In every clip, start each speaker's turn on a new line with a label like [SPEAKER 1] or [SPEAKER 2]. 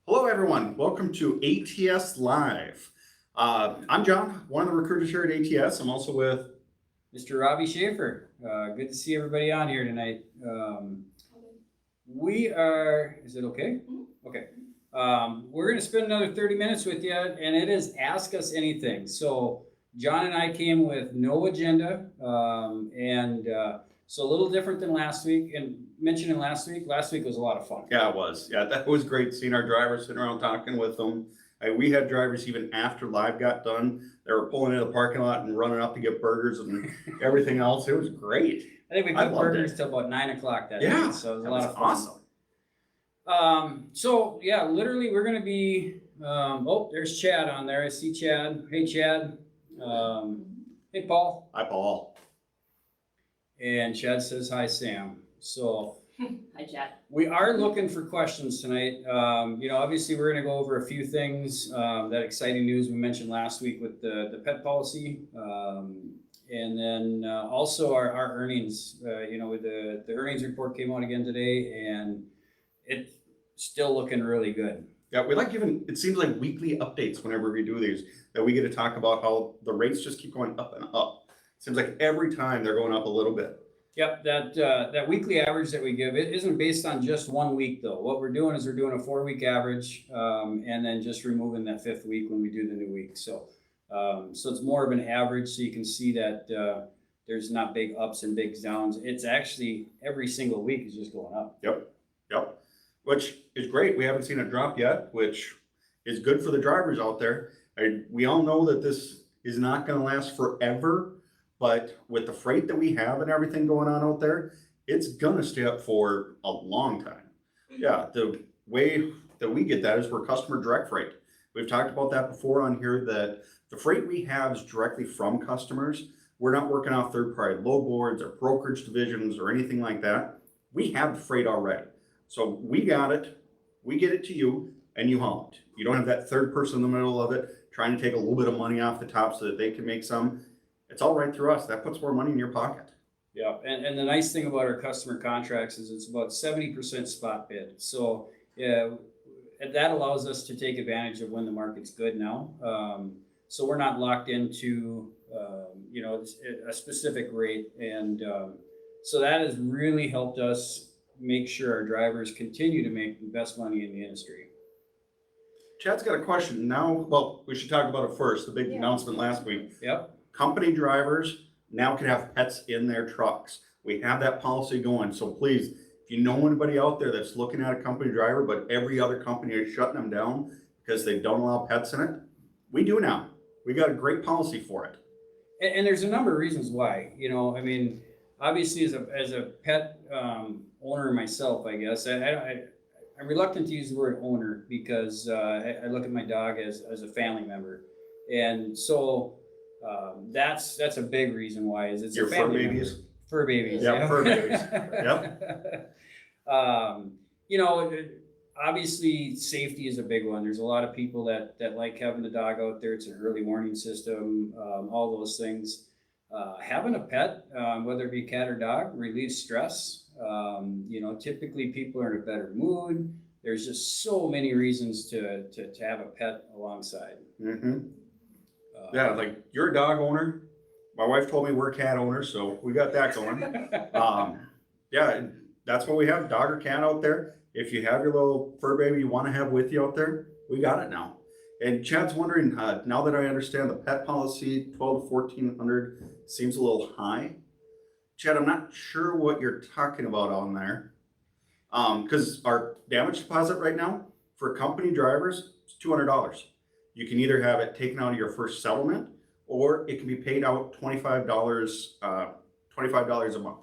[SPEAKER 1] Hello, everyone. Welcome to ATS Live. I'm John, one of the recruiters here at ATS. I'm also with
[SPEAKER 2] Mr. Robbie Schaefer. Good to see everybody on here tonight. We are, is it okay? Okay. We're going to spend another 30 minutes with you, and it is Ask Us Anything. So, John and I came with no agenda, so a little different than last week. And mentioning last week was a lot of fun.
[SPEAKER 1] Yeah, it was. Yeah, that was great seeing our drivers sitting around talking with them. We had drivers even after live got done. They were pulling into the parking lot and running up to get burgers and everything else. It was great.
[SPEAKER 2] I think we cooked burgers till about 9 o'clock that night, so it was a lot of fun.
[SPEAKER 1] Awesome.
[SPEAKER 2] So yeah, literally we're gonna be. Oh, there's Chad on there. I see Chad. Hey, Chad. Hey, Paul.
[SPEAKER 1] Hi, Paul.
[SPEAKER 2] And Chad says hi, Sam. So.
[SPEAKER 3] Hi, Chad.
[SPEAKER 2] We are looking for questions tonight. Obviously we're going to go over a few things. That exciting news we mentioned last week with the pet policy, and then also our earnings. With the earnings report came out again today, and it's still looking really good.
[SPEAKER 1] Yeah, we like giving. It seems like weekly updates whenever we do these, that we get to talk about how the rates just keep going up and up. It seems like every time they're going up a little bit.
[SPEAKER 2] Yep, that weekly average that we give, it isn't based on just 1 week though. What we're doing is we're doing a 4-week average, and then just removing that 5th week when we do the new week. So it's more of an average, so you can see that there's not big ups and big downs. It's actually every single week is just going up.
[SPEAKER 1] Yep, which is great. We haven't seen a drop yet, which is good for the drivers out there. We all know that this is not going to last forever. But with the freight that we have and everything going on out there, it's gonna stay up for a long time. Yeah, the way that we get that is we're customer direct freight. We've talked about that before on here, that the freight we have is directly from customers. We're not working off third-party load boards or brokerage divisions or anything like that. We have the freight already. So we got it, we get it to you, and you haul it. You don't have that third person in the middle of it trying to take a little bit of money off the top so that they can make some. It's all right through us. That puts more money in your pocket.
[SPEAKER 2] Yeah, and the nice thing about our customer contracts is it's about 70% spot bid. So yeah, that allows us to take advantage of when the market's good now. So we're not locked into a specific rate, and so that has really helped us make sure our drivers continue to make the best money in the industry.
[SPEAKER 1] Chad's got a question now. Well, we should talk about it first. The big announcement last week.
[SPEAKER 2] Yep.
[SPEAKER 1] Company drivers now can have pets in their trucks. We have that policy going. So please, if you know anybody out there that's looking at a company driver, but every other company is shutting them down because they don't allow pets in it, we do now. We got a great policy for it.
[SPEAKER 2] And there's a number of reasons why. Obviously as a pet owner myself, I guess, I'm reluctant to use the word owner because I look at my dog as a family member. And so that's a big reason why is it's
[SPEAKER 1] your
[SPEAKER 2] a family
[SPEAKER 1] fur babies.
[SPEAKER 2] Member. Fur babies.
[SPEAKER 1] Yeah, fur babies. Yep.
[SPEAKER 2] Obviously safety is a big one. There's a lot of people that like having the dog out there. It's an early warning system, all those things. Having a pet, whether it be cat or dog, relieves stress. Typically people are in a better mood. There's just so many reasons to have a pet alongside.
[SPEAKER 1] Mm-hmm. Yeah, like you're a dog owner. My wife told me we're cat owners, so we got that going. Yeah, that's what we have, dog or cat out there. If you have your little fur baby you want to have with you out there, we got it now. And Chad's wondering, now that I understand the pet policy, $1,200 to $1,400 seems a little high. Chad, I'm not sure what you're talking about on there. Because our damage deposit right now for company drivers is $200. You can either have it taken out of your first settlement, or it can be paid out $25 a month.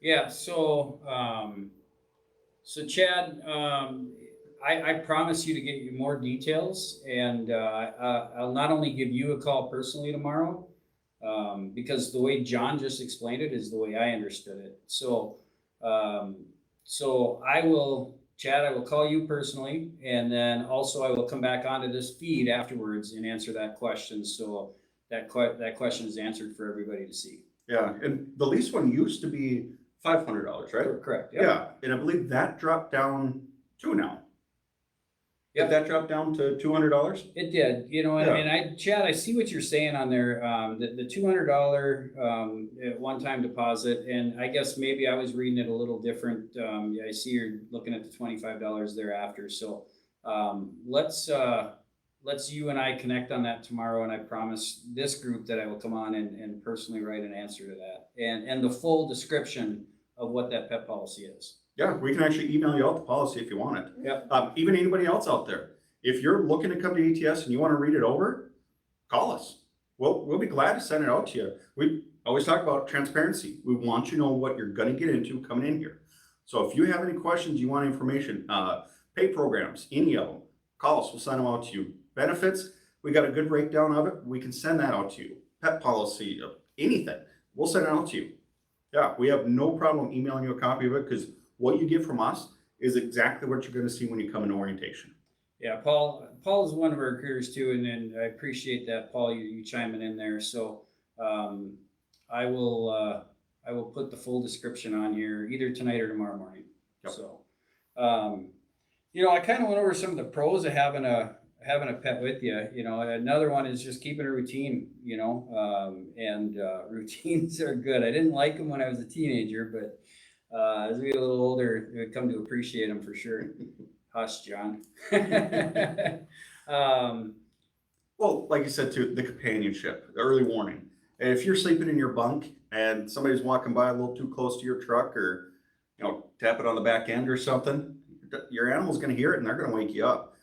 [SPEAKER 2] Yeah. So Chad, I promise you to get you more details, and I'll not only give you a call personally tomorrow, because the way John just explained it is the way I understood it. So I will. Chad, I will call you personally, and then also I will come back onto this feed afterwards and answer that question. So that question is answered for everybody to see.
[SPEAKER 1] Yeah, and the lease one used to be $500, right?
[SPEAKER 2] Correct.
[SPEAKER 1] Yep. Yeah, and I believe that dropped down to now.
[SPEAKER 2] Yep.
[SPEAKER 1] Did that drop down to $200?
[SPEAKER 2] It did, you know,
[SPEAKER 1] Yeah.
[SPEAKER 2] and Chad, I see what you're saying on there, the $200, one-time deposit, and I guess maybe I was reading it a little different. Yeah, I see you're looking at the $25 thereafter, so, let's you and I connect on that tomorrow, and I promise this group that I will come on and personally write an answer to that, and the full description of what that pet policy is.
[SPEAKER 1] Yeah, we can actually email you out the policy if you want it.
[SPEAKER 2] Yep.
[SPEAKER 1] Even anybody else out there, if you're looking to come to ETS and you want to read it over, call us. We'll be glad to send it out to you. We always talk about transparency. We want you to know what you're going to get into coming in here. So if you have any questions, you want information, pay programs, any of them, call us. We'll send them out to you. Benefits, we got a good breakdown of it. We can send that out to you. Pet policy, anything, we'll send it out to you. Yeah, we have no problem emailing you a copy of it because what you get from us is exactly what you're going to see when you come into orientation.
[SPEAKER 2] Yeah, Paul is one of our recruiters too, and I appreciate that, Paul, you chiming in there. So I will put the full description on here either tonight or tomorrow morning.
[SPEAKER 1] Yep.
[SPEAKER 2] So you know, I kind of went over some of the pros of having a pet with you. You know, another one is just keeping a routine. You know, and routines are good. I didn't like them when I was a teenager, but as we get a little older, we come to appreciate them for sure. Hush, John.
[SPEAKER 1] Well, like you said too, the companionship, the early warning. And if you're sleeping in your bunk and somebody's walking by a little too close to your truck, or tap it on the back end or something, your animal's going to hear it and they're going to wake you up.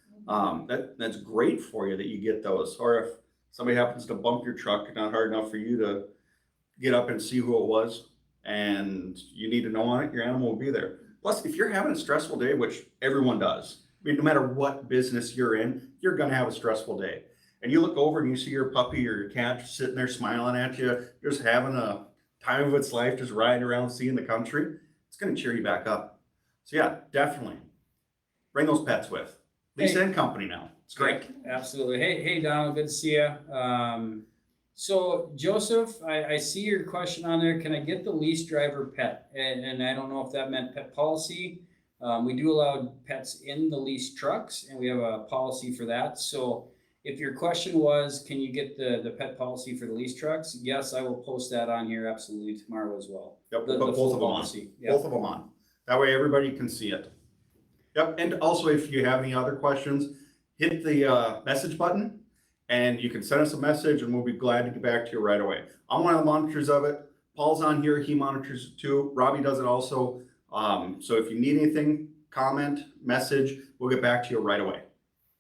[SPEAKER 1] That's great for you that you get those. Or if somebody happens to bump your truck, not hard enough for you to get up and see who it was, and you need to know on it, your animal will be there. Plus, if you're having a stressful day, which everyone does, I mean, no matter what business you're in, you're going to have a stressful day. And you look over and you see your puppy or your cat just sitting there smiling at you, just having a time of its life, just riding around, seeing the country, it's going to cheer you back up. So yeah, definitely bring those pets with. Lease and company now. It's great.
[SPEAKER 2] Absolutely. Hey, Donald, good to see you. So Joseph, I see your question on there. Can I get the lease driver pet? And I don't know if that meant pet policy. We do allow pets in the lease trucks, and we have a policy for that. So if your question was, can you get the pet policy for the lease trucks? Yes, I will post that on here absolutely tomorrow as well.
[SPEAKER 1] Yep, we'll put both of them on. Yep. Both of them on. That way everybody can see it. Yep, and also if you have any other questions, hit the message button and you can send us a message and we'll be glad to get back to you right away. I'm one of the monitors of it. Paul's on here, he monitors it too. Robbie does it also. So if you need anything, comment, message, we'll get back to you right away.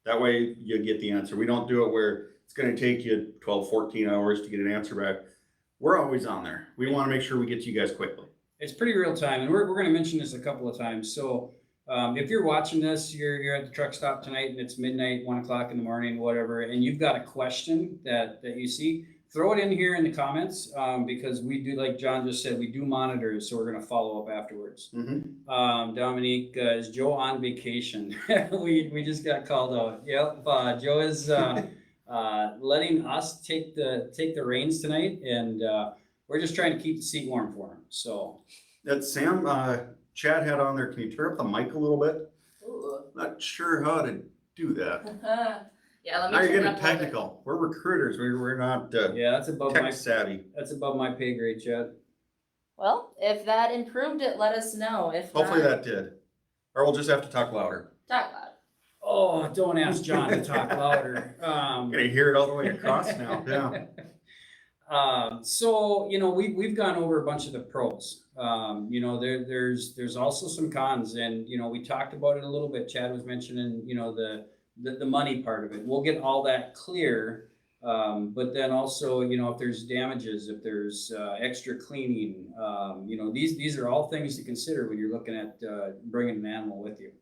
[SPEAKER 1] That way you get the answer. We don't do it where it's going to take you 12, 14 hours to get an answer back. We're always on there. We want to make sure we get to you guys quickly.
[SPEAKER 2] It's pretty real time, and we're going to mention this a couple of times. So if you're watching this, you're at the truck stop tonight and it's midnight, 1 o'clock in the morning, whatever, and you've got a question that you see, throw it in here in the comments, because we do, like John just said, we do monitor it, so we're going to follow up afterwards.
[SPEAKER 1] Mm-hmm.
[SPEAKER 2] Dominique, is Joe on vacation? we just got called out. Yep, Joe is letting us take the reins tonight, and we're just trying to keep the seat warm for him. So
[SPEAKER 1] that Sam Chad had on there. Can you turn up the mic a little bit?
[SPEAKER 3] Ooh.
[SPEAKER 1] Not sure how to do that.
[SPEAKER 3] Yeah, let me
[SPEAKER 1] Now you're
[SPEAKER 3] turn it
[SPEAKER 1] getting
[SPEAKER 3] up a little bit.
[SPEAKER 1] technical. We're recruiters. We're not
[SPEAKER 2] yeah, that's above
[SPEAKER 1] tech
[SPEAKER 2] my
[SPEAKER 1] savvy.
[SPEAKER 2] That's above my pay grade, Chad.
[SPEAKER 3] Well, if that improved it, let us know. If
[SPEAKER 1] Hopefully
[SPEAKER 3] not,
[SPEAKER 1] that did. Or we'll just have to talk louder.
[SPEAKER 3] talk loud.
[SPEAKER 2] Oh, don't ask John to talk louder.
[SPEAKER 1] I'm gonna hear it all the way across now. Yeah.
[SPEAKER 2] So we've gone over a bunch of the pros. There's also some cons, and we talked about it a little bit. Chad was mentioning the money part of it. We'll get all that clear, but then also if there's damages, if there's extra cleaning, these are all things to consider when you're looking at bringing an animal with you.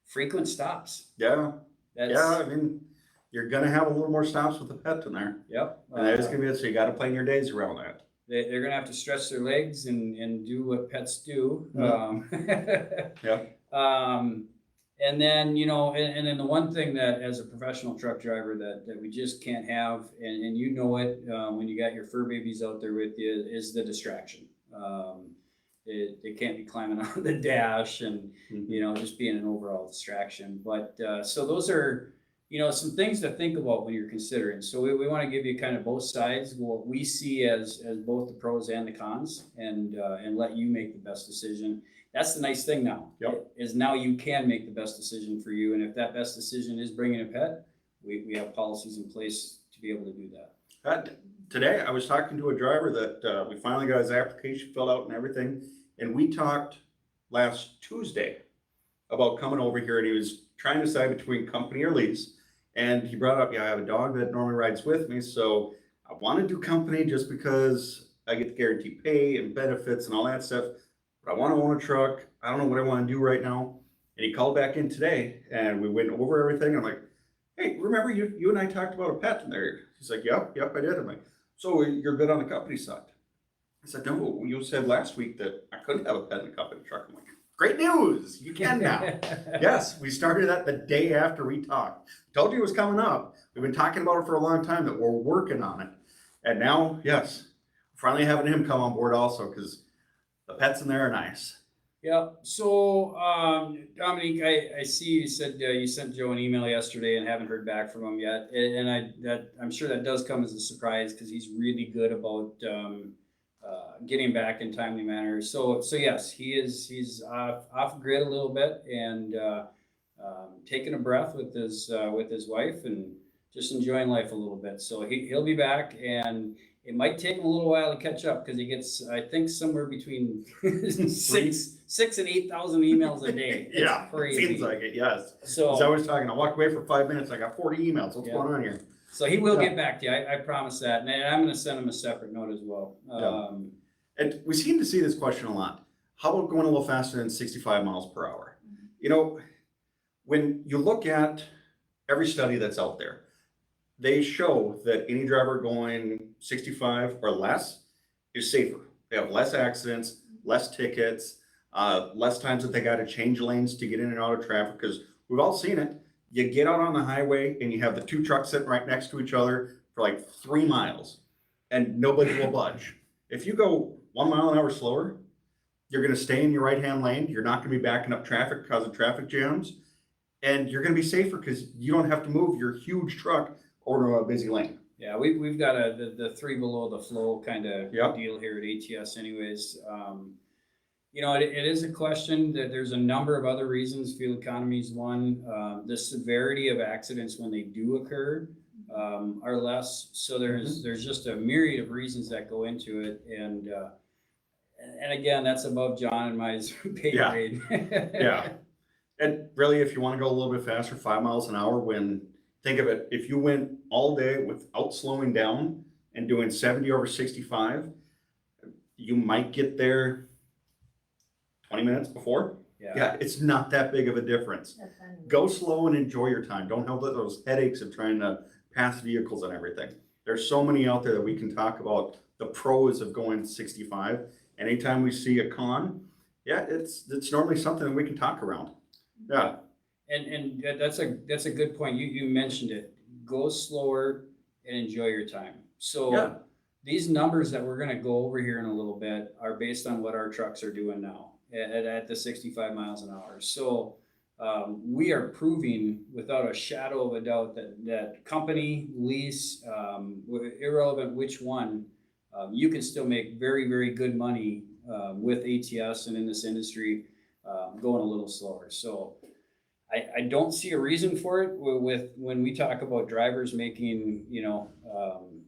[SPEAKER 2] Frequent stops.
[SPEAKER 1] Yeah. I mean, you're gonna have a little more stops with the pet in there.
[SPEAKER 2] Yep.
[SPEAKER 1] And that is gonna be it. So you got to plan your days around that.
[SPEAKER 2] They're gonna have to stretch their legs and do what pets do.
[SPEAKER 1] Yeah.
[SPEAKER 2] And then and then the one thing that as a professional truck driver that we just can't have, and when you got your fur babies out there with you, is the distraction. it can't be climbing on the dash and, just being an overall distraction. But, so those are, some things to think about when you're considering. So we want to give you kind of both sides, what we see as both the pros and the cons, and let you make the best decision. That's the nice thing now.
[SPEAKER 1] Yep.
[SPEAKER 2] Is now you can make the best decision for you. And if that best decision is bringing a pet, we have policies in place to be able to do that.
[SPEAKER 1] Today, I was talking to a driver that we finally got his application filled out and everything. And we talked last Tuesday about coming over here, and he was trying to decide between company or lease. And he brought up, I have a dog that normally rides with me, so I want to do company just because I get the guaranteed pay and benefits and all that stuff. But I want to own a truck. I don't know what I want to do right now. And he called back in today, and we went over everything. I'm like, hey, remember you and I talked about a pet in there? He's like, yep, I did. I'm like, so you're good on the company side? I said, no, you said last week that I couldn't have a pet in the company truck. I'm like, great news, you can now. Yes, we started that the day after we talked. Told you it was coming up. We've been talking about it for a long time, that we're working on it. And now, yes, finally having him come on board also, because the pets in there are nice.
[SPEAKER 2] Yeah. So, Dominique, I see you said you sent Joe an email yesterday and haven't heard back from him yet. And I'm sure that does come as a surprise, because he's really good about getting back in timely manner. So yes, he's off grid a little bit, and taking a breath with his wife and just enjoying life a little bit. So he'll be back, and it might take him a little while to catch up, because he gets, I think, somewhere between 6,000 and 8,000 emails a day. It's
[SPEAKER 1] Yeah,
[SPEAKER 2] crazy.
[SPEAKER 1] seems like it, yes.
[SPEAKER 2] So
[SPEAKER 1] As I was talking, I walked away for 5 minutes, I got 40 emails. What's going on here?
[SPEAKER 2] So he will
[SPEAKER 1] Yeah.
[SPEAKER 2] get back to you. I promise that. And I'm going to send him a separate note as well.
[SPEAKER 1] And we seem to see this question a lot. How about going a little faster than 65 miles per hour? When you look at every study that's out there, they show that any driver going 65 or less is safer. They have less accidents, less tickets, less times that they got to change lanes to get in and out of traffic, because we've all seen it. You get out on the highway and you have the two trucks sitting right next to each other for like 3 miles and nobody will budge. If you go 1 mile an hour slower, you're going to stay in your right-hand lane. You're not going to be backing up traffic, causing traffic jams, and you're going to be safer because you don't have to move your huge truck over a busy lane.
[SPEAKER 2] Yeah, we've got the three below the flow kind of
[SPEAKER 1] Yep.
[SPEAKER 2] deal here at ATS anyways. It is a question that there's a number of other reasons. Fuel economy is one. The severity of accidents when they do occur are less. So there's just a myriad of reasons that go into it. And again, that's above John and my pay grade.
[SPEAKER 1] Yeah. And really, if you want to go a little bit faster, 5 miles an hour, think of it, if you went all day without slowing down and doing 70 over 65, you might get there 20 minutes before. Yeah, it's not that big of a difference. Go slow and enjoy your time. Don't have those headaches of trying to pass vehicles and everything. There's so many out there that we can talk about the pros of going 65. Anytime we see a con, it's normally something that we can talk around. Yeah.
[SPEAKER 2] And that's a good point. You mentioned it. Go slower and enjoy your time. So these numbers that we're going to go over here in a little bit are based on what our trucks are doing now at the 65 miles an hour. So we are proving without a shadow of a doubt that company, lease, irrelevant which one, you can still make very, very good money with ATS and in this industry going a little slower. So I don't see a reason for it with when we talk about drivers making,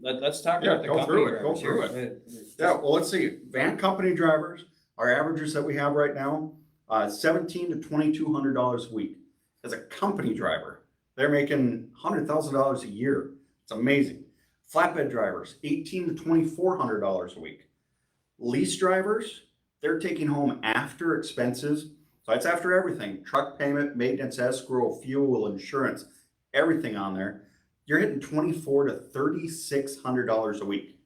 [SPEAKER 2] let's talk about the company drivers.
[SPEAKER 1] Go through it. Yeah, well, let's see. Van company drivers, our averages that we have right now, $1,700 to $2,200 a week. As a company driver, they're making $100,000 a year. It's amazing. Flatbed drivers, $1,800 to $2,400 a week. Lease drivers, they're taking home after expenses. So that's after everything, truck payment, maintenance, escrow, fuel, insurance, everything on there. You're hitting $2,400 to $3,600 a week.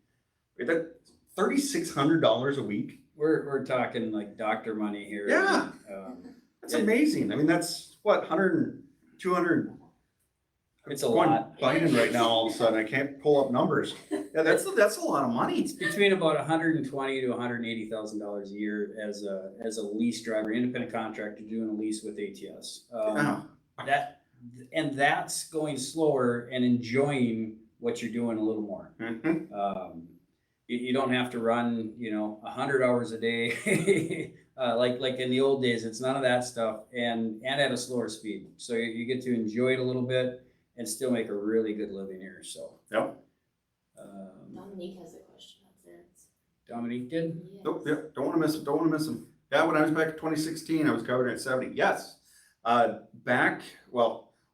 [SPEAKER 1] $3,600 a week.
[SPEAKER 2] We're talking like doctor money here.
[SPEAKER 1] Yeah, that's amazing. I mean, that's what 200.
[SPEAKER 2] It's a
[SPEAKER 1] going
[SPEAKER 2] lot.
[SPEAKER 1] Biden right now, all of a sudden, I can't pull up numbers. Yeah, that's a lot of money.
[SPEAKER 2] It's between about $120,000 to $180,000 a year as a lease driver, independent contractor doing a lease with ATS.
[SPEAKER 1] Yeah.
[SPEAKER 2] That's going slower and enjoying what you're doing a little more.
[SPEAKER 1] Mhm.
[SPEAKER 2] You don't have to run, 100 hours a day, like in the old days. It's none of that stuff, and at a slower speed. So you get to enjoy it a little bit and still make a really good living here. So.
[SPEAKER 1] Yep.
[SPEAKER 3] Dominique has a question up there.
[SPEAKER 2] Dominique did.
[SPEAKER 3] Yes.
[SPEAKER 1] Nope, yeah, don't wanna miss him. Yeah, when I was back in 2016, I was covered at 70. Yes.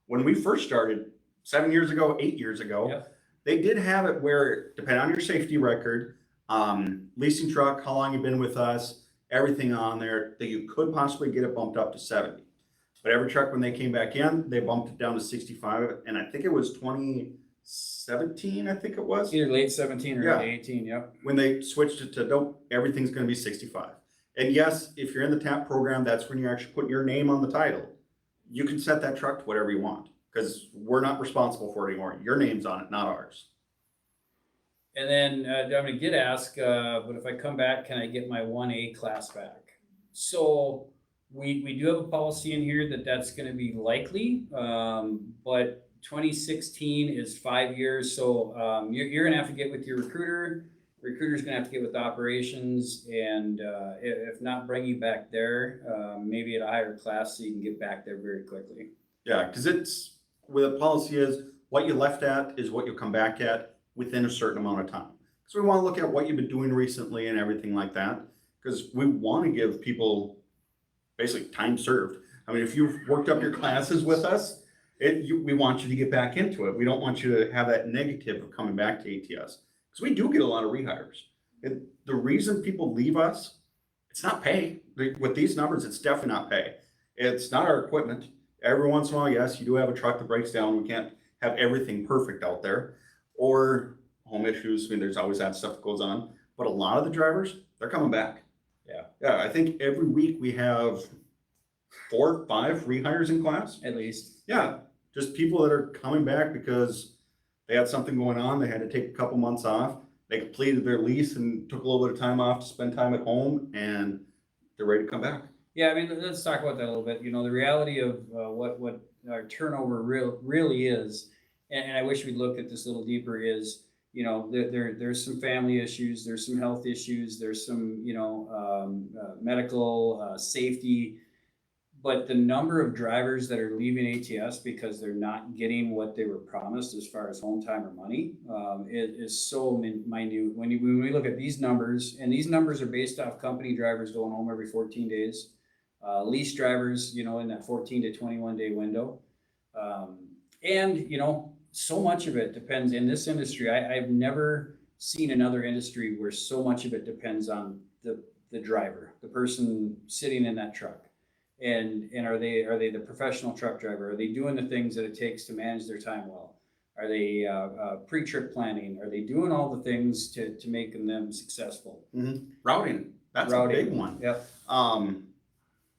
[SPEAKER 1] When we first started, 7 years ago, 8 years ago,
[SPEAKER 2] Yep.
[SPEAKER 1] they did have it where, depending on your safety record, leasing truck, how long you've been with us, everything on there, that you could possibly get it bumped up to 70. But every truck, when they came back in, they bumped it down to 65, and I think it was 2017, I think it was,
[SPEAKER 2] Either late 17 or
[SPEAKER 1] Yeah.
[SPEAKER 2] late 18. Yep.
[SPEAKER 1] when they switched it to, nope, everything's gonna be 65. And yes, if you're in the TAP program, that's when you're actually putting your name on the title. You can set that truck to whatever you want, because we're not responsible for it anymore. Your name's on it, not ours.
[SPEAKER 2] And then Dominic did ask, but if I come back, can I get my 1A class back? So we do have a policy in here that's going to be likely, but 2016 is 5 years. So you're going to have to get with your recruiter. Recruiter's going to have to get with operations, and if not, bring you back there, maybe at a higher class so you can get back there very quickly.
[SPEAKER 1] Yeah, because it's, where the policy is, what you left at is what you'll come back at within a certain amount of time. So we want to look at what you've been doing recently and everything like that, because we want to give people basically time served. I mean, if you've worked up your classes with us, we want you to get back into it. We don't want you to have that negative of coming back to ATS, because we do get a lot of rehires. The reason people leave us, it's not pay. With these numbers, it's definitely not pay. It's not our equipment. Every once in a while, yes, you do have a truck that breaks down. We can't have everything perfect out there. Or home issues. I mean, there's always that stuff that goes on. But a lot of the drivers, they're coming back.
[SPEAKER 2] Yeah.
[SPEAKER 1] Yeah, I think every week we have 4 or 5 rehires in class.
[SPEAKER 2] At least.
[SPEAKER 1] Yeah, just people that are coming back because they had something going on. They had to take a couple months off. They completed their lease and took a little bit of time off to spend time at home, and they're ready to come back.
[SPEAKER 2] Yeah, I mean, let's talk about that a little bit. The reality of what our turnover really is, and I wish we'd look at this a little deeper, is, there's some family issues, there's some health issues, there's some, medical safety, but the number of drivers that are leaving ATS because they're not getting what they were promised as far as home time or money, is so minute. When we look at these numbers, and these numbers are based off company drivers going home every 14 days, lease drivers, in that 14 to 21 day window. And so much of it depends in this industry. I've never seen another industry where so much of it depends on the driver, the person sitting in that truck. And are they the professional truck driver? Are they doing the things that it takes to manage their time well? Are they pre-trip planning? Are they doing all the things to make them successful?
[SPEAKER 1] Mm-hmm. Routing, that's
[SPEAKER 2] Routing.
[SPEAKER 1] a big one.
[SPEAKER 2] Yep.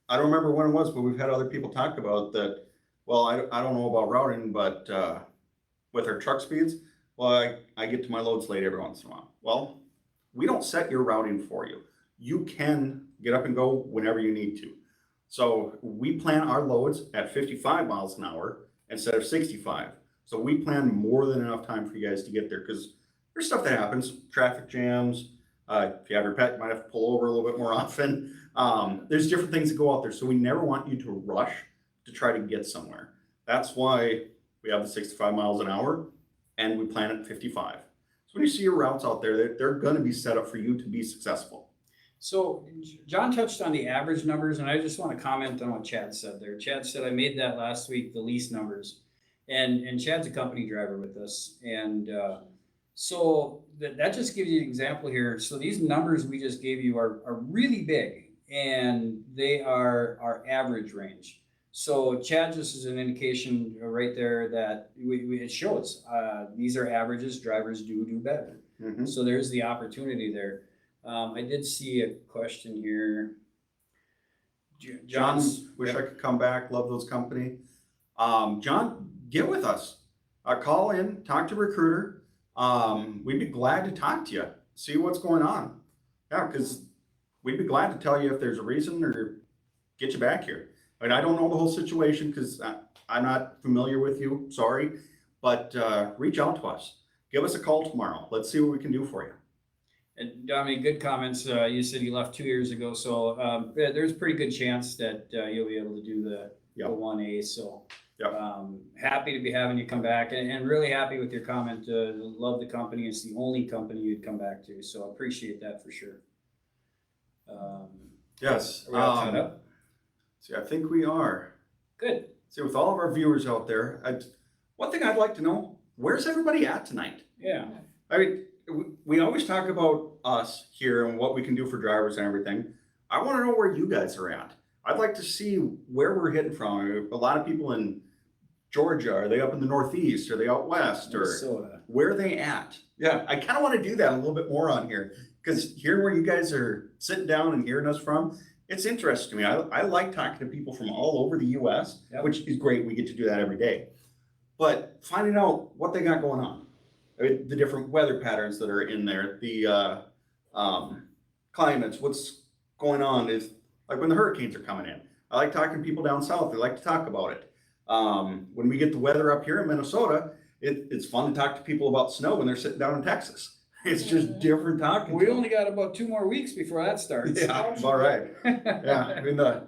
[SPEAKER 1] I don't remember when it was, but we've had other people talk about that. Well, I don't know about routing, but with our truck speeds, well, I get to my loads late every once in a while. Well, we don't set your routing for you. You can get up and go whenever you need to. So we plan our loads at 55 miles an hour instead of 65. So we plan more than enough time for you guys to get there, because there's stuff that happens, traffic jams. If you have your pet, you might have to pull over a little bit more often. There's different things that go out there. So we never want you to rush to try to get somewhere. That's why we have the 65 miles an hour and we plan at 55. So when you see your routes out there, they're going to be set up for you to be successful.
[SPEAKER 2] So John touched on the average numbers, and I just want to comment on what Chad said there. Chad said, I made that last week, the lease numbers. And Chad's a company driver with us. And so that just gives you an example here. So these numbers we just gave you are really big, and they are our average range. So Chad just is an indication right there that it shows these are averages. Drivers do better.
[SPEAKER 1] Mm-hmm.
[SPEAKER 2] So there's the opportunity there. I did see a question here.
[SPEAKER 1] John, wish I could come back. Love those company. John, get with us. call in, talk to a recruiter. We'd be glad to talk to you, see what's going on. Yeah, because we'd be glad to tell you if there's a reason or get you back here. I mean, I don't know the whole situation because I'm not familiar with you, sorry, but reach out to us. Give us a call tomorrow. Let's see what we can do for you.
[SPEAKER 2] And Dominic, good comments. You said you left 2 years ago, so there's a pretty good chance that you'll be able to do the 1A. So
[SPEAKER 1] Yep.
[SPEAKER 2] happy to be having you come back, and really happy with your comment. Love the company. It's the only company you'd come back to, so I appreciate that for sure.
[SPEAKER 1] Yes.
[SPEAKER 2] Are we all tied up?
[SPEAKER 1] See, I think we are.
[SPEAKER 2] Good.
[SPEAKER 1] See, with all of our viewers out there, one thing I'd like to know, where's everybody at tonight?
[SPEAKER 2] Yeah.
[SPEAKER 1] I mean, we always talk about us here and what we can do for drivers and everything. I want to know where you guys are at. I'd like to see where we're hitting from. A lot of people in Georgia, are they up in the Northeast? Are they out West? Or
[SPEAKER 2] Minnesota.
[SPEAKER 1] where are they at? Yeah, I kind of want to do that a little bit more on here because hearing where you guys are sitting down and hearing us from, it's interesting to me. I like talking to people from all over the U.S.,
[SPEAKER 2] Yep.
[SPEAKER 1] which is great. We get to do that every day. But finding out what they got going on, I mean, the different weather patterns that are in there, the climates, what's going on is like when the hurricanes are coming in. I like talking to people down south. They like to talk about it. When we get the weather up here in Minnesota, it's fun to talk to people about snow when they're sitting down in Texas. It's just different talking.
[SPEAKER 2] We only got about 2 more weeks before that starts.
[SPEAKER 1] Yeah, all right. Yeah, I mean the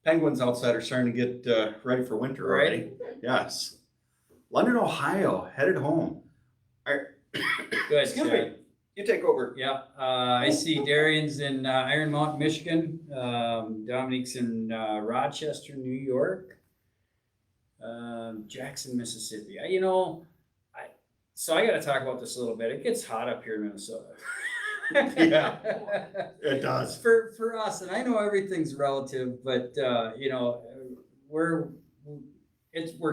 [SPEAKER 1] penguins outside are starting to get ready for winter already. Yes. London, Ohio, headed home.
[SPEAKER 2] Good.
[SPEAKER 1] Excuse me. You take over.
[SPEAKER 2] Yeah, I see Darian's in Iron Mountain, Michigan. Dominic's in Rochester, New York. Jackson, Mississippi. So I got to talk about this a little bit. It gets hot up here in Minnesota.
[SPEAKER 1] Yeah, it does.
[SPEAKER 2] For us, and I know everything's relative, but we're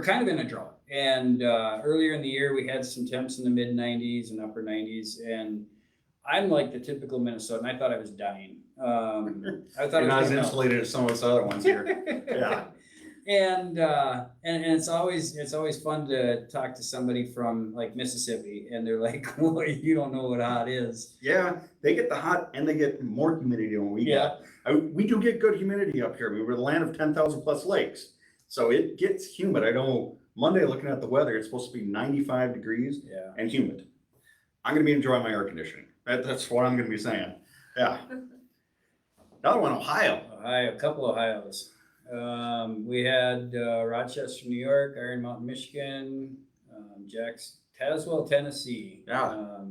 [SPEAKER 2] kind of in a drought. And earlier in the year, we had some temps in the mid 90s and upper 90s, and I'm like the typical Minnesotan. I thought I was dying. I thought
[SPEAKER 1] You're
[SPEAKER 2] I
[SPEAKER 1] not
[SPEAKER 2] was
[SPEAKER 1] as insulated as some of us other ones here. Yeah.
[SPEAKER 2] And it's always fun to talk to somebody from like Mississippi, and they're like, "Well, you don't know what hot is."
[SPEAKER 1] Yeah, they get the hot and they get more humidity than we get. We do get good humidity up here. We're the land of 10,000 plus lakes, so it gets humid. I know Monday, looking at the weather, it's supposed to be 95 degrees and humid. I'm going to be enjoying my air conditioning. That's what I'm going to be saying. Yeah. Another one, Ohio.
[SPEAKER 2] Ohio, a couple of Ohio's. We had Rochester, New York, Iron Mountain, Michigan, Tazewell, Tennessee.
[SPEAKER 1] Yeah.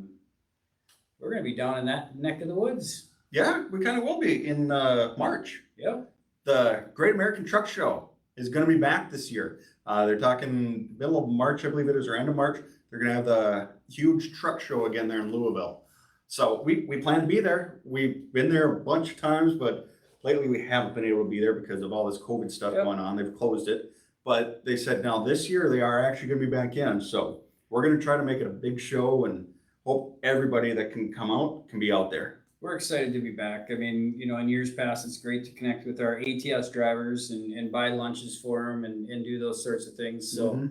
[SPEAKER 2] We're going to be down in that neck of the woods.
[SPEAKER 1] Yeah, we kind of will be in March.
[SPEAKER 2] Yep.
[SPEAKER 1] The Great American Truck Show is going to be back this year. They're talking middle of March, I believe it is, or end of March. They're going to have the huge truck show again there in Louisville. So we plan to be there. We've been there a bunch of times, but lately we haven't been able to be there because of all this COVID stuff going on. They've closed it. But they said now this year they are actually going to be back in. So we're going to try to make it a big show and hope everybody that can come out can be out there.
[SPEAKER 2] We're excited to be back. I mean, in years past, it's great to connect with our ATS drivers and buy lunches for them and do those sorts of things. So,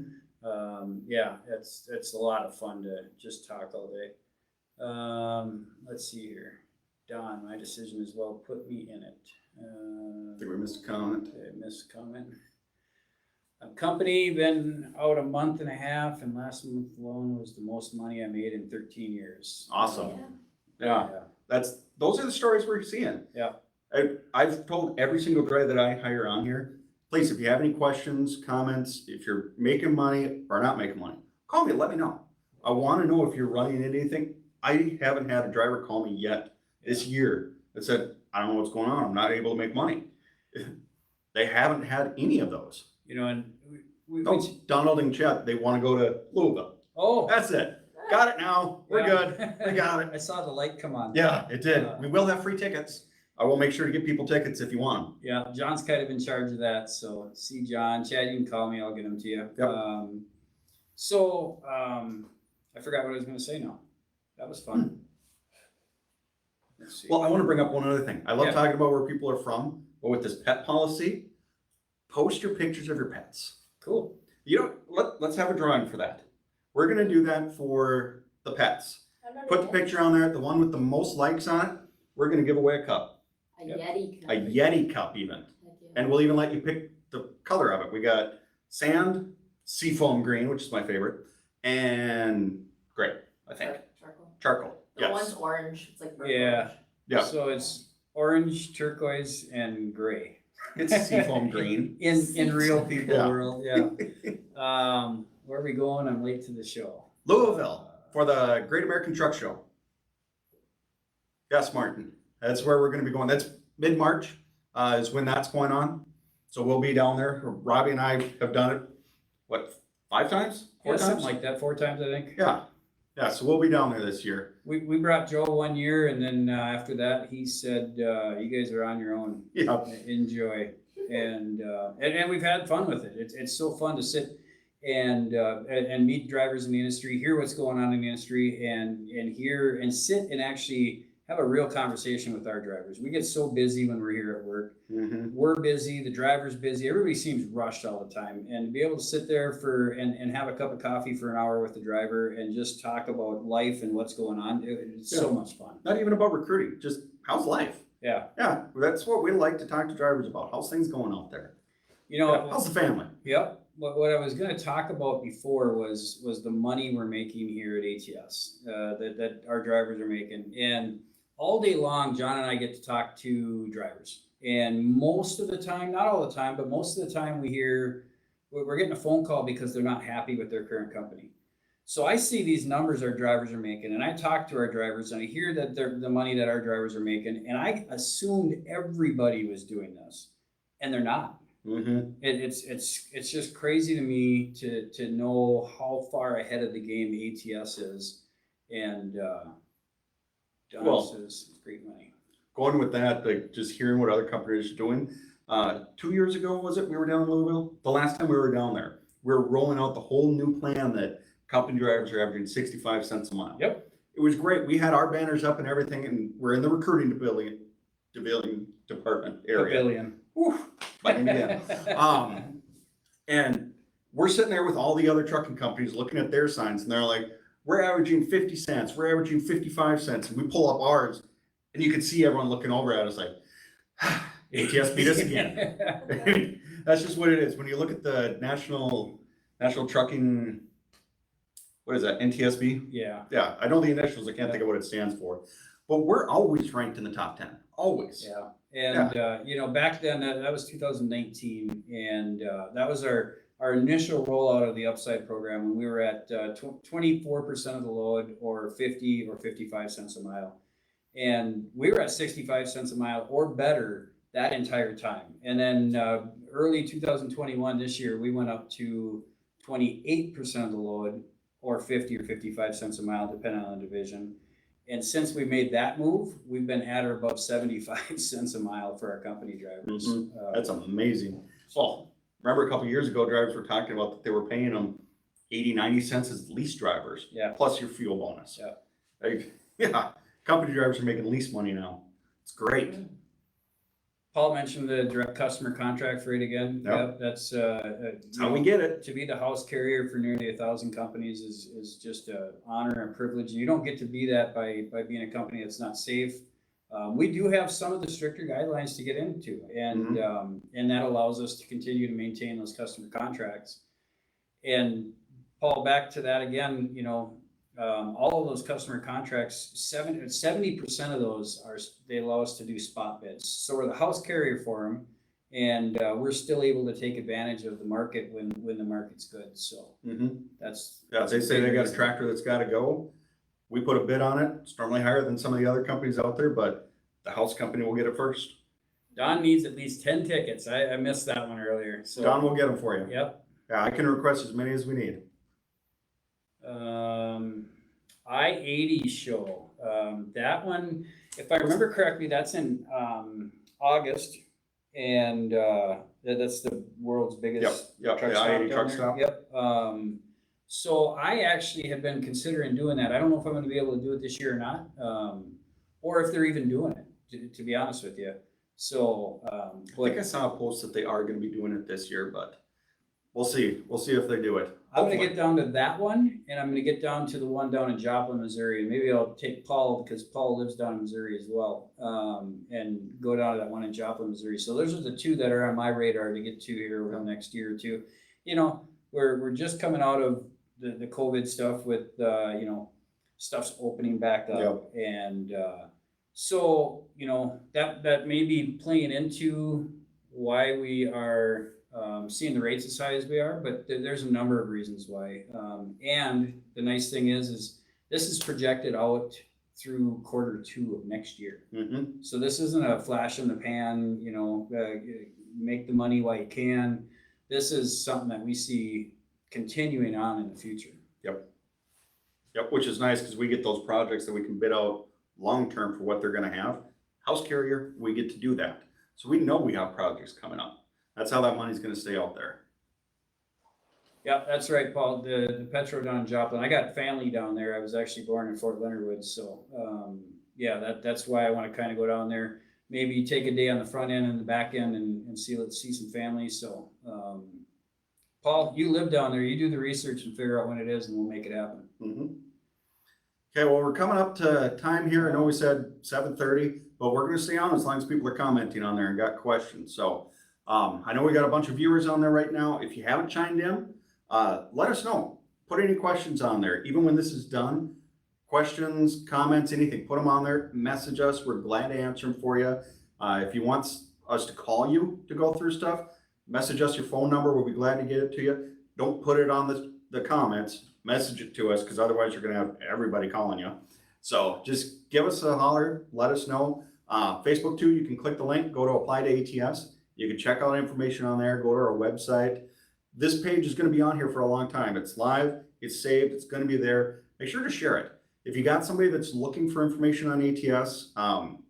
[SPEAKER 2] it's a lot of fun to just talk all day. Let's see here. Don, my decision as well. Put me in it.
[SPEAKER 1] I think we missed a comment.
[SPEAKER 2] I missed a comment. Company been out a month and a half, and last month alone was the most money I made in 13 years.
[SPEAKER 1] Awesome. Yeah. Those are the stories we're seeing.
[SPEAKER 2] Yeah.
[SPEAKER 1] I've told every single driver that I hire on here, please, if you have any questions, comments, if you're making money or not making money, call me, let me know. I want to know if you're running into anything. I haven't had a driver call me yet this year that said, I don't know what's going on. I'm not able to make money. They haven't had any of those.
[SPEAKER 2] And
[SPEAKER 1] Donald and Chet, they want to go to Louisville.
[SPEAKER 2] Oh,
[SPEAKER 1] That's it. Got it now. We're good. We got it.
[SPEAKER 2] I saw the light come on.
[SPEAKER 1] Yeah, it did. We will have free tickets. I will make sure to get people tickets if you want them.
[SPEAKER 2] Yeah, John's kind of in charge of that. So see John, Chad, you can call me. I'll get them to you.
[SPEAKER 1] Yep.
[SPEAKER 2] I forgot what I was going to say now. That was fun. Let's see.
[SPEAKER 1] Well, I want to bring up one other thing. I love talking about where people are from, but with this pet policy, post your pictures of your pets.
[SPEAKER 2] Cool.
[SPEAKER 1] Let's have a drawing for that. we're gonna do that for the pets. Put the picture on there, the one with the most likes on it, we're gonna give away a cup,
[SPEAKER 3] A Yeti cup.
[SPEAKER 1] a Yeti cup even. And we'll even let you pick the color of it. We got sand, seafoam green, which is my favorite, and gray, I think.
[SPEAKER 3] Charcoal.
[SPEAKER 1] Charcoal,
[SPEAKER 3] The one's
[SPEAKER 1] yes.
[SPEAKER 3] orange, it's like burnt
[SPEAKER 2] Yeah.
[SPEAKER 3] orange.
[SPEAKER 1] Yeah,
[SPEAKER 2] So it's orange, turquoise, and gray.
[SPEAKER 1] it's seafoam green.
[SPEAKER 2] In real people
[SPEAKER 1] Yeah.
[SPEAKER 2] world, yeah. Where are we going? I'm late to the show.
[SPEAKER 1] Louisville for the Great American Truck Show. Yes, Martin, that's where we're gonna be going. That's mid-March, is when that's going on. So we'll be down there. Robbie and I have done it, what, 5 times? 4
[SPEAKER 2] Yeah,
[SPEAKER 1] times?
[SPEAKER 2] something like that, 4 times, I think.
[SPEAKER 1] Yeah, yeah, so we'll be down there this year.
[SPEAKER 2] We brought Joe one year, and then after that, he said, "You guys are on your own.
[SPEAKER 1] Yeah.
[SPEAKER 2] Enjoy." And we've had fun with it. It's so fun to sit and meet drivers in the industry, hear what's going on in the industry, and hear and sit and actually have a real conversation with our drivers. We get so busy when we're here at work.
[SPEAKER 1] Mhm.
[SPEAKER 2] We're busy, the driver's busy, everybody seems rushed all the time. And to be able to sit there and have a cup of coffee for an hour with the driver and just talk about life and what's going on, it's so much fun.
[SPEAKER 1] Not even about recruiting, just how's life?
[SPEAKER 2] Yeah.
[SPEAKER 1] Yeah, that's what we like to talk to drivers about. How's things going out there?
[SPEAKER 2] You know,
[SPEAKER 1] Yeah, how's the family?
[SPEAKER 2] Yep. What I was going to talk about before was the money we're making here at ATS, that our drivers are making. And all day long, John and I get to talk to drivers. And most of the time, not all the time, but most of the time we're getting a phone call because they're not happy with their current company. So I see these numbers our drivers are making, and I talk to our drivers, and I hear that the money that our drivers are making, and I assumed everybody was doing this, and they're not.
[SPEAKER 1] Mm-hmm.
[SPEAKER 2] It's just crazy to me to know how far ahead of the game ATS is, and John says it's great money.
[SPEAKER 1] Going with that, like just hearing what other companies are doing. 2 years ago, was it, we were down in Louisville? The last time we were down there, we were rolling out the whole new plan that company drivers are averaging 65 cents a mile.
[SPEAKER 2] Yep.
[SPEAKER 1] It was great. We had our banners up and everything, and we're in the recruiting department area.
[SPEAKER 2] Pavilion.
[SPEAKER 1] Whew, biting me down. And we're sitting there with all the other trucking companies looking at their signs, and they're like, we're averaging 50 cents, we're averaging 55 cents. And we pull up ours, and you can see everyone looking over at us like, ATS beat us again. That's just what it is. When you look at the national trucking, what is that, NTSB?
[SPEAKER 2] Yeah.
[SPEAKER 1] Yeah, I know the initials, I can't think of what it stands for. But we're always ranked in the top 10, always.
[SPEAKER 2] Yeah. And, back then, that was 2019, and that was our initial rollout of the Upside program when we were at 24% of the load, or 50 or 55 cents a mile. And we were at 65 cents a mile or better that entire time. And then early 2021, this year, we went up to 28% of the load, or 50 or 55 cents a mile, depending on the division. And since we made that move, we've been at or above 75 cents a mile for our company drivers.
[SPEAKER 1] Mm-hmm. That's amazing. Well, remember a couple of years ago, drivers were talking about that they were paying them 80, 90 cents as lease drivers,
[SPEAKER 2] Yeah.
[SPEAKER 1] plus your fuel bonus.
[SPEAKER 2] Yeah.
[SPEAKER 1] Yeah, company drivers are making lease money now. It's great.
[SPEAKER 2] Paul mentioned the direct customer contract rate again.
[SPEAKER 1] Yep.
[SPEAKER 2] That's
[SPEAKER 1] how we get it.
[SPEAKER 2] To be the house carrier for nearly 1,000 companies is just an honor and a privilege. You don't get to be that by being a company that's not safe. We do have some of the stricter guidelines to get into, and that allows us to continue to maintain those customer contracts. And Paul, back to that again, all of those customer contracts, 70% of those they allow us to do spot bids. So we're the house carrier for them, and we're still able to take advantage of the market when the market's good. So that's
[SPEAKER 1] They say they got a tractor that's got to go. We put a bid on it. It's normally higher than some of the other companies out there, but the house company will get it first.
[SPEAKER 2] Don needs at least 10 tickets. I missed that one earlier. So
[SPEAKER 1] Don will get them for you.
[SPEAKER 2] Yep.
[SPEAKER 1] Yeah, I can request as many as we need.
[SPEAKER 2] I-80 show. That one, if I remember correctly, that's in August, and that's the world's biggest
[SPEAKER 1] Yep,
[SPEAKER 2] truck
[SPEAKER 1] the
[SPEAKER 2] stop
[SPEAKER 1] I-80
[SPEAKER 2] down
[SPEAKER 1] truck
[SPEAKER 2] there.
[SPEAKER 1] stop.
[SPEAKER 2] Yep. So I actually have been considering doing that. I don't know if I'm going to be able to do it this year or not, or if they're even doing it, to be honest with you. So,
[SPEAKER 1] I think I saw a post that they are going to be doing it this year, but we'll see if they do it.
[SPEAKER 2] I'm gonna
[SPEAKER 1] Hopefully.
[SPEAKER 2] get down to that one, and I'm gonna get down to the one down in Joplin, Missouri, and maybe I'll take Paul, because Paul lives down in Missouri as well, and go down to that one in Joplin, Missouri. So those are the two that are on my radar to get to here over the next year or two. You know, we're just coming out of the COVID stuff with, you know, stuff's opening back up, and, so, you know, that may be playing into why we are seeing the rates as high as we are, but there's a number of reasons why. And the nice thing is this is projected out through Q2 of next year.
[SPEAKER 1] Mm-hmm.
[SPEAKER 2] So this isn't a flash in the pan, you know, make the money while you can. This is something that we see continuing on in the future.
[SPEAKER 1] Yep, which is nice because we get those projects that we can bid out long-term for what they're gonna have. House carrier, we get to do that. So we know we have projects coming up. That's how that money's gonna stay out there.
[SPEAKER 2] Yeah, that's right, Paul. The Petro down in Joplin. I got family down there. I was actually born in Fort Leonard Wood, so yeah, that's why I want to kind of go down there. Maybe take a day on the front end and the back end and see some families. So, Paul, you live down there. You do the research and figure out when it is, and we'll make it happen.
[SPEAKER 1] Mm-hmm. Okay, well, we're coming up to time here. I know we said 7:30, but we're gonna stay on as long as people are commenting on there and got questions. So I know we got a bunch of viewers on there right now. If you haven't chimed in, let us know. Put any questions on there. Even when this is done, questions, comments, anything, put them on there. Message us. We're glad to answer them for you. If you want us to call you to go through stuff, message us your phone number. We'll be glad to get it to you. Don't put it on the comments. Message it to us, because otherwise you're going to have everybody calling you. So just give us a holler. Let us know. Facebook too, you can click the link, go to apply to ATS. You can check out information on there, go to our website. This page is going to be on here for a long time. It's live, it's saved, it's going to be there. Make sure to share it. If you got somebody that's looking for information on ATS,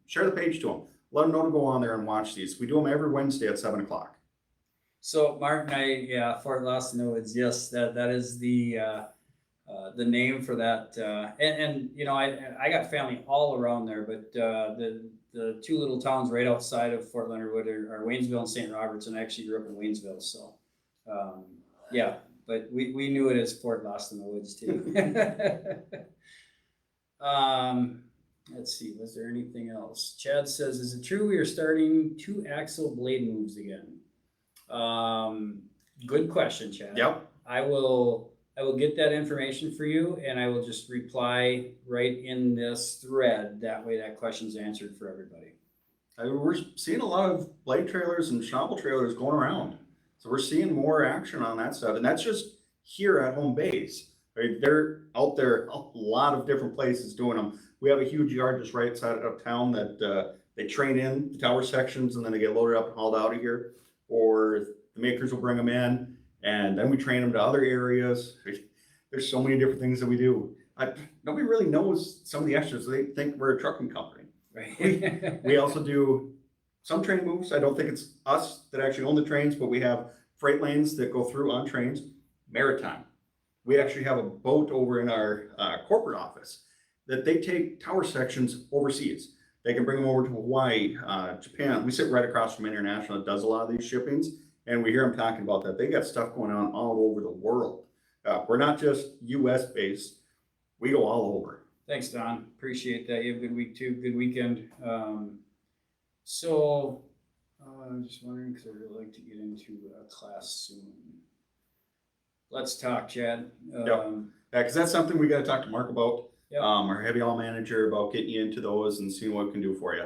[SPEAKER 1] share the page to them. Let them know to go on there and watch these. We do them every Wednesday at 7 o'clock.
[SPEAKER 2] So Mark and yeah, Fort Lost Woods, yes, that is the name for that. And you know, I got family all around there, but the two little towns right outside of Fort Leonard Wood are Waynesville and St. Roberts, and I actually grew up in Waynesville. So yeah, but we knew it as Fort Lost in the Woods too. Let's see, was there anything else? Chad says, is it true we are starting 2-axle blade moves again? Good question, Chad.
[SPEAKER 1] Yep.
[SPEAKER 2] I will get that information for you, and I will just reply right in this thread. That way that question's answered for everybody.
[SPEAKER 1] We're seeing a lot of blade trailers and shovel trailers going around. So we're seeing more action on that stuff. And that's just here at home base. Right? They're out there a lot of different places doing them. We have a huge yard just right outside of town that they train in the tower sections, and then they get loaded up and hauled out of here. Or the makers will bring them in, and then we train them to other areas. There's so many different things that we do. Nobody really knows some of the extras. They think we're a trucking company.
[SPEAKER 2] Right.
[SPEAKER 1] We also do some train moves. I don't think it's us that actually own the trains, but we have freight lanes that go through on trains. Maritime. We actually have a boat over in our corporate office that they take tower sections overseas. They can bring them over to Hawaii, Japan. We sit right across from International that does a lot of these shippings, and we hear them talking about that. They got stuff going on all over the world. We're not just U.S. based. We go all over.
[SPEAKER 2] Thanks, Don. Appreciate that. You have a good week too. Good weekend. So I'm just wondering, because I'd really like to get into a class soon. Let's talk, Chad.
[SPEAKER 1] Yeah, because that's something we got to talk to Mark about.
[SPEAKER 2] Yep.
[SPEAKER 1] Our heavy haul manager, about getting you into those and seeing what we can do for you.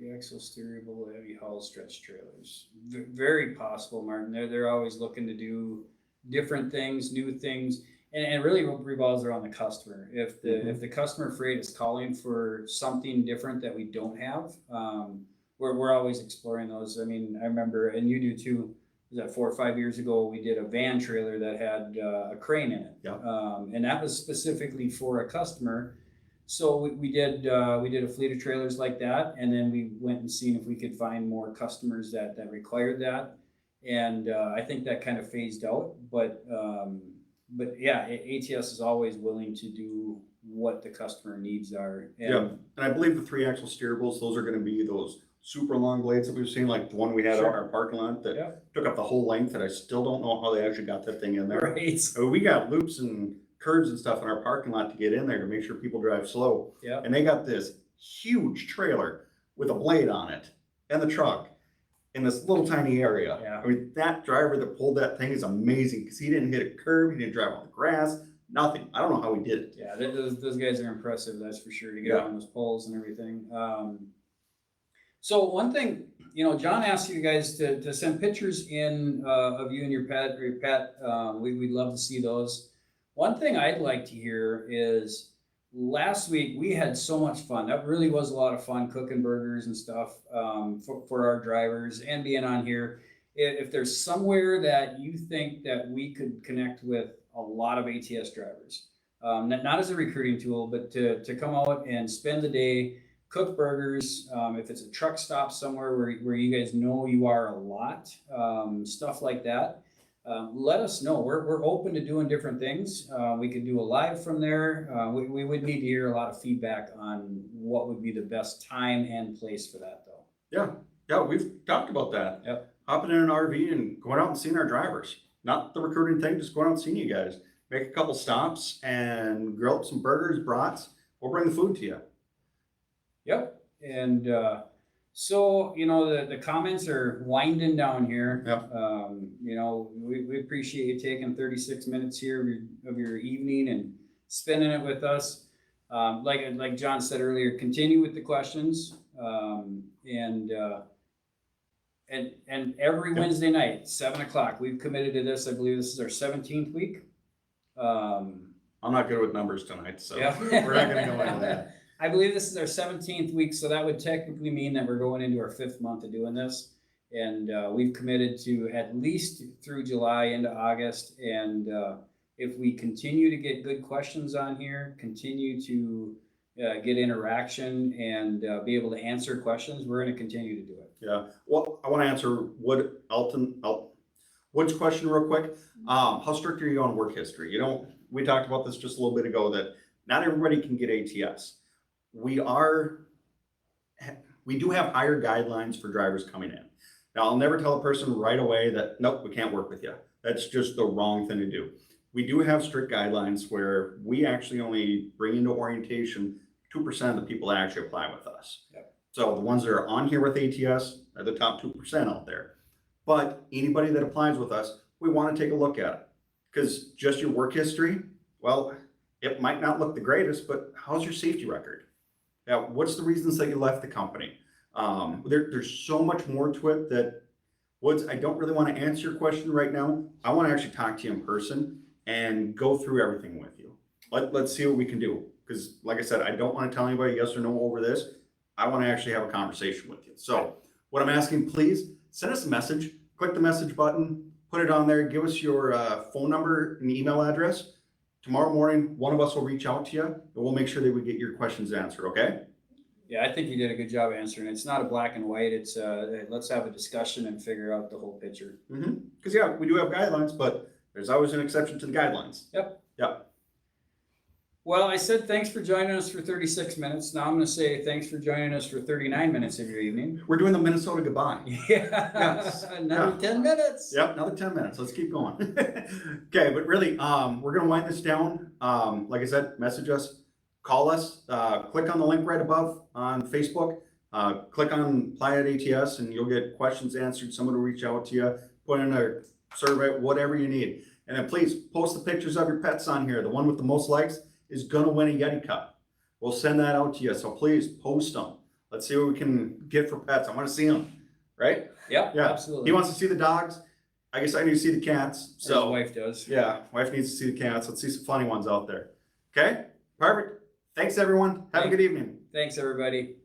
[SPEAKER 2] 3-axle steerable heavy haul stretch trailers. Very possible, Martin. They're always looking to do different things, new things, and it really revolves around the customer. If the customer freight is calling for something different that we don't have, we're always exploring those. I mean, I remember, and you do too. Was that 4 or 5 years ago? We did a van trailer that had a crane in it, and that was specifically for a customer. So we did a fleet of trailers like that, and then we went and seen if we could find more customers that required that, and I think that kind of phased out. But yeah, ATS is always willing to do what the customer needs are. And
[SPEAKER 1] and I believe the 3-axle steerables, those are going to be those super long blades that we've seen, like the one we had out in
[SPEAKER 2] Sure.
[SPEAKER 1] our parking lot
[SPEAKER 2] Yeah.
[SPEAKER 1] that took up the whole length, that I still don't know how they actually got that thing in there.
[SPEAKER 2] Right.
[SPEAKER 1] So we got loops and curves and stuff in our parking lot to get in there to make sure people drive slow.
[SPEAKER 2] Yeah.
[SPEAKER 1] And they got this huge trailer with a blade on it and the truck in this little tiny area.
[SPEAKER 2] Yeah.
[SPEAKER 1] I mean, that driver that pulled that thing is amazing because he didn't hit a curb, he didn't drive on the grass, nothing. I don't know how he did it.
[SPEAKER 2] Yeah, those guys are impressive, that's for sure, to get
[SPEAKER 1] Yeah.
[SPEAKER 2] on those poles and everything. So one thing, you know, John asked you guys to send pictures in of you and your pet or your pet. We'd love to see those. One thing I'd like to hear is last week we had so much fun. That really was a lot of fun, cooking burgers and stuff for our drivers and being on here. If there's somewhere that you think that we could connect with a lot of ATS drivers, not as a recruiting tool, but to come out and spend the day, cook burgers. If it's a truck stop somewhere where you guys know you are a lot, stuff like that. Let us know. We're open to doing different things. We could do a live from there. We would need to hear a lot of feedback on what would be the best time and place for that, though.
[SPEAKER 1] Yeah, we've talked about that.
[SPEAKER 2] Yep.
[SPEAKER 1] Hopping in an RV and going out and seeing our drivers. Not the recruiting thing, just going out and seeing you guys. Make a couple stops and grill up some burgers, brats. We'll bring the food to you.
[SPEAKER 2] Yep. And so, you know, the comments are winding down here.
[SPEAKER 1] Yep.
[SPEAKER 2] You know, we appreciate you taking 36 minutes here of your evening and spending it with us. Like John said earlier, continue with the questions. And every Wednesday night, 7:00, we've committed to this. I believe this is our 17th week.
[SPEAKER 1] I'm not good with numbers tonight, so
[SPEAKER 2] Yeah.
[SPEAKER 1] we're not gonna go into that.
[SPEAKER 2] I believe this is our 17th week, so that would technically mean that we're going into our 5th month of doing this. And we've committed to at least through July into August. And if we continue to get good questions on here, continue to get interaction and be able to answer questions, we're going to continue to do it.
[SPEAKER 1] Yeah. Well, I want to answer Wood's question real quick. How strict are you on work history? You know, we talked about this just a little bit ago that not everybody can get ATS. We do have higher guidelines for drivers coming in. Now, I'll never tell a person right away that, nope, we can't work with you. That's just the wrong thing to do. We do have strict guidelines where we actually only bring into orientation 2% of the people that actually apply with us.
[SPEAKER 2] Yep.
[SPEAKER 1] So the ones that are on here with ATS are the top 2% out there. But anybody that applies with us, we want to take a look at it. Because just your work history, well, it might not look the greatest, but how's your safety record? Now, what's the reasons that you left the company? There's so much more to it that, Woods, I don't really want to answer your question right now. I want to actually talk to you in person and go through everything with you. Let's see what we can do. Because like I said, I don't want to tell anybody yes or no over this. I want to actually have a conversation with you. So what I'm asking, please send us a message, click the message button, put it on there, give us your phone number and email address. Tomorrow morning, one of us will reach out to you and we'll make sure that we get your questions answered, okay?
[SPEAKER 2] Yeah, I think you did a good job answering. It's not a black and white. It's let's have a discussion and figure out the whole picture.
[SPEAKER 1] Because yeah, we do have guidelines, but there's always an exception to the guidelines.
[SPEAKER 2] Yep.
[SPEAKER 1] Yep.
[SPEAKER 2] Well, I said thanks for joining us for 36 minutes. Now I'm going to say thanks for joining us for 39 minutes of your evening.
[SPEAKER 1] We're doing the Minnesota goodbye.
[SPEAKER 2] Yeah.
[SPEAKER 1] Yes.
[SPEAKER 2] Another 10 minutes.
[SPEAKER 1] Yep, another 10 minutes. Let's keep going. Okay, but really, we're going to wind this down. Like I said, message us, call us, click on the link right above on Facebook, click on Apply at ATS, and you'll get questions answered. Someone will reach out to you, put in a survey, whatever you need. And then please post the pictures of your pets on here. The one with the most likes is going to win a Yeti Cup. We'll send that out to you. So please post them. Let's see what we can get for pets. I want to see them, right?
[SPEAKER 2] Yep,
[SPEAKER 1] Yeah.
[SPEAKER 2] absolutely.
[SPEAKER 1] He wants to see the dogs. I guess I need to see the cats.
[SPEAKER 2] His
[SPEAKER 1] So
[SPEAKER 2] wife does.
[SPEAKER 1] yeah, wife needs to see the cats. Let's see some funny ones out there. Okay, perfect. Thanks everyone. Have a good evening.
[SPEAKER 2] Thanks, everybody.